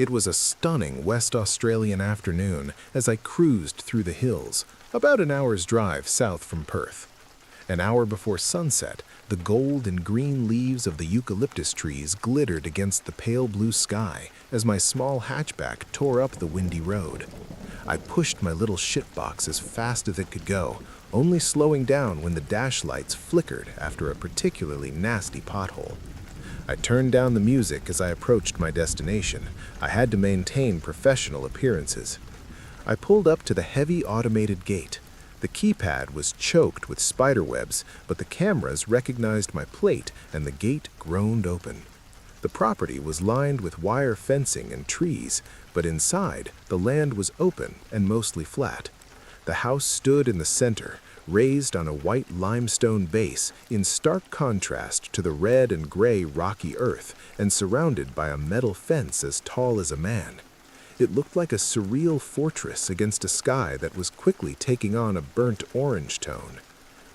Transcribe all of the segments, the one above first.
It was a stunning West Australian afternoon as I cruised through the hills, about an hour's drive south from Perth. An hour before sunset, the gold and green leaves of the eucalyptus trees glittered against the pale blue sky as my small hatchback tore up the windy road. I pushed my little shitbox as fast as it could go, only slowing down when the dash lights flickered after a particularly nasty pothole. I turned down the music as I approached my destination. I had to maintain professional appearances. I pulled up to the heavy automated gate. The keypad was choked with spiderwebs, but the cameras recognized my plate and the gate groaned open. The property was lined with wire fencing and trees, but inside, the land was open and mostly flat. The house stood in the center, raised on a white limestone base in stark contrast to the red and gray rocky earth and surrounded by a metal fence as tall as a man. It looked like a surreal fortress against a sky that was quickly taking on a burnt orange tone.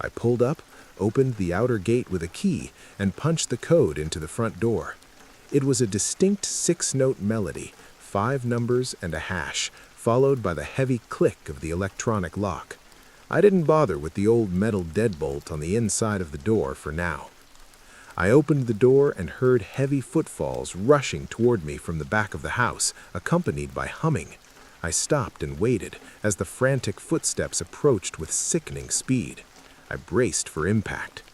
I pulled up, opened the outer gate with a key, and punched the code into the front door. It was a distinct 6-note melody, 5 numbers and a hash, followed by the heavy click of the electronic lock. I didn't bother with the old metal deadbolt on the inside of the door for now. I opened the door and heard heavy footfalls rushing toward me from the back of the house, accompanied by humming. I stopped and waited as the frantic footsteps approached with sickening speed. I braced for impact.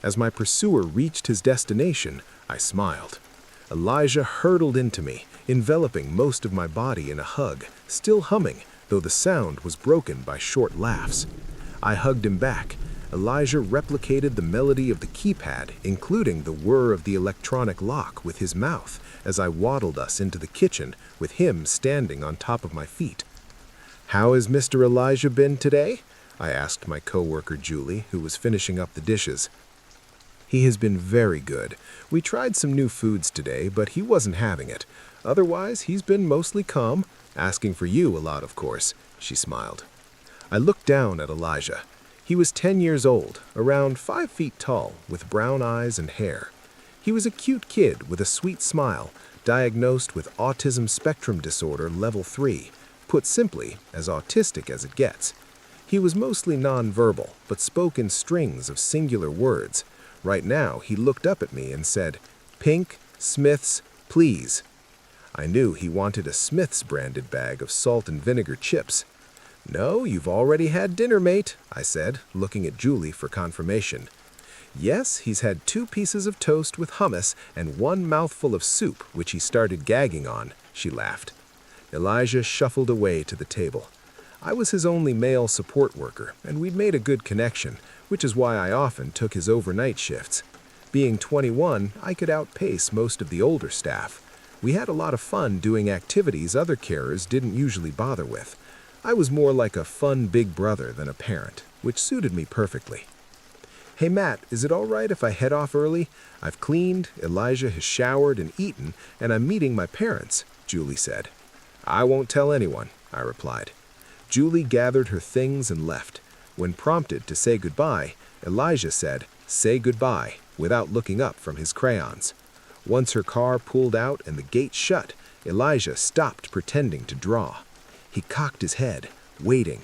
As my pursuer reached his destination, I smiled. Elijah hurtled into me, enveloping most of my body in a hug, still humming, though the sound was broken by short laughs. I hugged him back. Elijah replicated the melody of the keypad, including the whir of the electronic lock with his mouth, as I waddled us into the kitchen, with him standing on top of my feet. "How has Mr. Elijah been today?" I asked my coworker Julie, who was finishing up the dishes. "He has been very good. We tried some new foods today, but he wasn't having it. Otherwise, he's been mostly calm, asking for you a lot, of course," she smiled. I looked down at Elijah. He was 10 years old, around 5 feet tall, with brown eyes and hair. He was a cute kid with a sweet smile, diagnosed with autism spectrum disorder level 3, put simply, as autistic as it gets. He was mostly nonverbal, but spoke in strings of singular words. Right now, he looked up at me and said, "Pink, Smith's, please." I knew he wanted a Smith's branded bag of salt and vinegar chips. "No, you've already had dinner, mate," I said, looking at Julie for confirmation. "Yes, he's had 2 pieces of toast with hummus and 1 mouthful of soup, which he started gagging on," she laughed. Elijah shuffled away to the table. I was his only male support worker, and we'd made a good connection, which is why I often took his overnight shifts. Being 21, I could outpace most of the older staff. We had a lot of fun doing activities other carers didn't usually bother with. I was more like a fun big brother than a parent, which suited me perfectly. "Hey Matt, is it all right if I head off early? I've cleaned, Elijah has showered and eaten, and I'm meeting my parents," Julie said. "I won't tell anyone," I replied. Julie gathered her things and left. When prompted to say goodbye, Elijah said, "Say goodbye," without looking up from his crayons. Once her car pulled out and the gate shut, Elijah stopped pretending to draw. He cocked his head, waiting.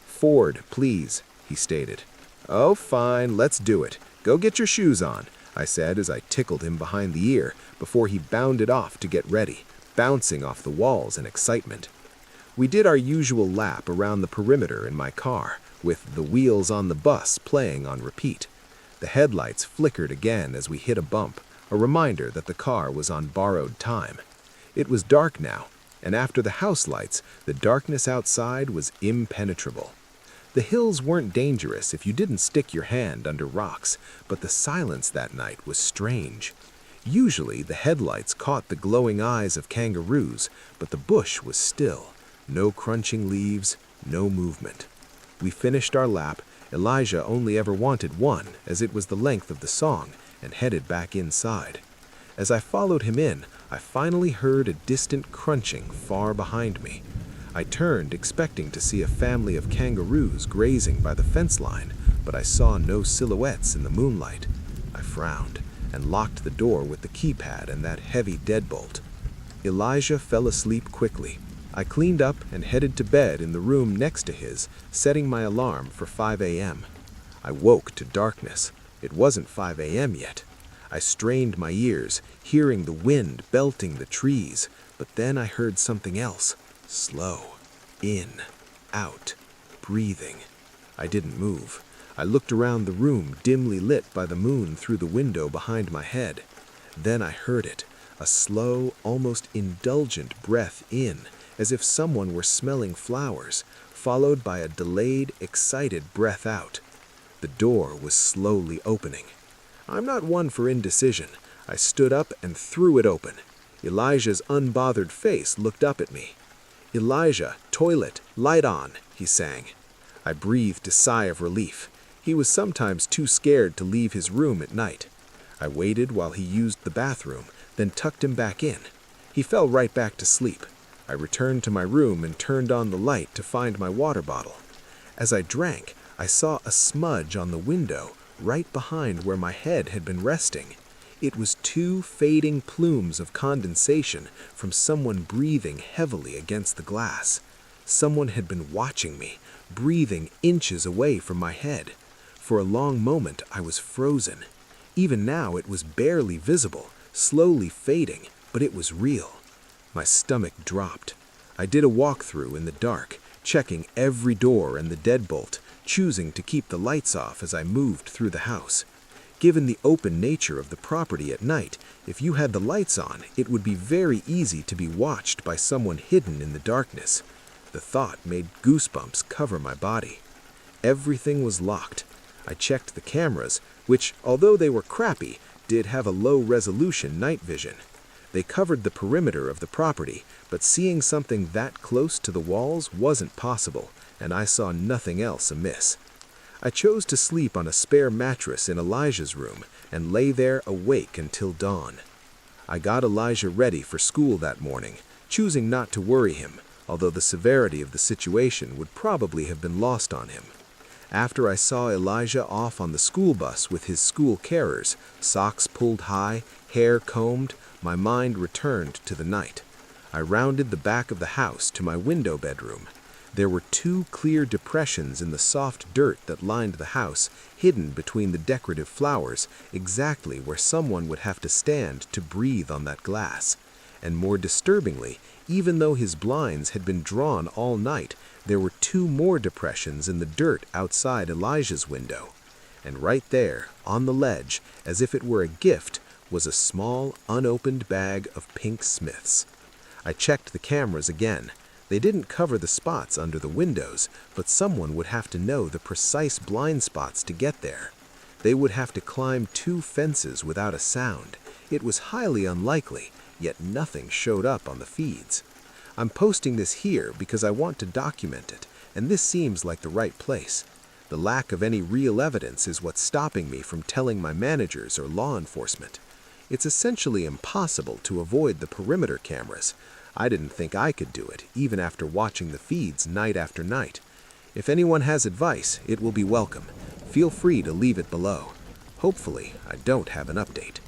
"Ford, please," he stated. "Oh, fine, let's do it. Go get your shoes on," I said as I tickled him behind the ear before he bounded off to get ready, bouncing off the walls in excitement. We did our usual lap around the perimeter in my car, with The Wheels on the Bus playing on repeat. The headlights flickered again as we hit a bump, a reminder that the car was on borrowed time. It was dark now, and after the house lights, the darkness outside was impenetrable. The hills weren't dangerous if you didn't stick your hand under rocks, but the silence that night was strange. Usually, the headlights caught the glowing eyes of kangaroos, but the bush was still. No crunching leaves, no movement. We finished our lap. Elijah only ever wanted one, as it was the length of the song, and headed back inside. As I followed him in, I finally heard a distant crunching far behind me. I turned, expecting to see a family of kangaroos grazing by the fence line, but I saw no silhouettes in the moonlight. I frowned and locked the door with the keypad and that heavy deadbolt. Elijah fell asleep quickly. I cleaned up and headed to bed in the room next to his, setting my alarm for 5 a.m. I woke to darkness. It wasn't 5 a.m. yet. I strained my ears, hearing the wind belting the trees, but then I heard something else. Slow. In. Out. Breathing. I didn't move. I looked around the room, dimly lit by the moon through the window behind my head. Then I heard it, a slow, almost indulgent breath in, as if someone were smelling flowers, followed by a delayed, excited breath out. The door was slowly opening. I'm not one for indecision. I stood up and threw it open. Elijah's unbothered face looked up at me. "Elijah, toilet, light on," he sang. I breathed a sigh of relief. He was sometimes too scared to leave his room at night. I waited while he used the bathroom, then tucked him back in. He fell right back to sleep. I returned to my room and turned on the light to find my water bottle. As I drank, I saw a smudge on the window, right behind where my head had been resting. It was 2 fading plumes of condensation from someone breathing heavily against the glass. Someone had been watching me, breathing inches away from my head. For a long moment, I was frozen. Even now, it was barely visible, slowly fading, but it was real. My stomach dropped. I did a walkthrough in the dark, checking every door and the deadbolt, choosing to keep the lights off as I moved through the house. Given the open nature of the property at night, if you had the lights on, it would be very easy to be watched by someone hidden in the darkness. The thought made goosebumps cover my body. Everything was locked. I checked the cameras, which, although they were crappy, did have a low-resolution night vision. They covered the perimeter of the property, but seeing something that close to the walls wasn't possible, and I saw nothing else amiss. I chose to sleep on a spare mattress in Elijah's room and lay there awake until dawn. I got Elijah ready for school that morning, choosing not to worry him, although the severity of the situation would probably have been lost on him. After I saw Elijah off on the school bus with his school carers, socks pulled high, hair combed, my mind returned to the night. I rounded the back of the house to my window bedroom. There were 2 clear depressions in the soft dirt that lined the house, hidden between the decorative flowers, exactly where someone would have to stand to breathe on that glass. And more disturbingly, even though his blinds had been drawn all night, there were 2 more depressions in the dirt outside Elijah's window. And right there, on the ledge, as if it were a gift, was a small, unopened bag of Pink Smiths. I checked the cameras again. They didn't cover the spots under the windows, but someone would have to know the precise blind spots to get there. They would have to climb 2 fences without a sound. It was highly unlikely, yet nothing showed up on the feeds. I'm posting this here because I want to document it, and this seems like the right place. The lack of any real evidence is what's stopping me from telling my managers or law enforcement. It's essentially impossible to avoid the perimeter cameras. I didn't think I could do it, even after watching the feeds night after night. If anyone has advice, it will be welcome. Feel free to leave it below. Hopefully, I don't have an update.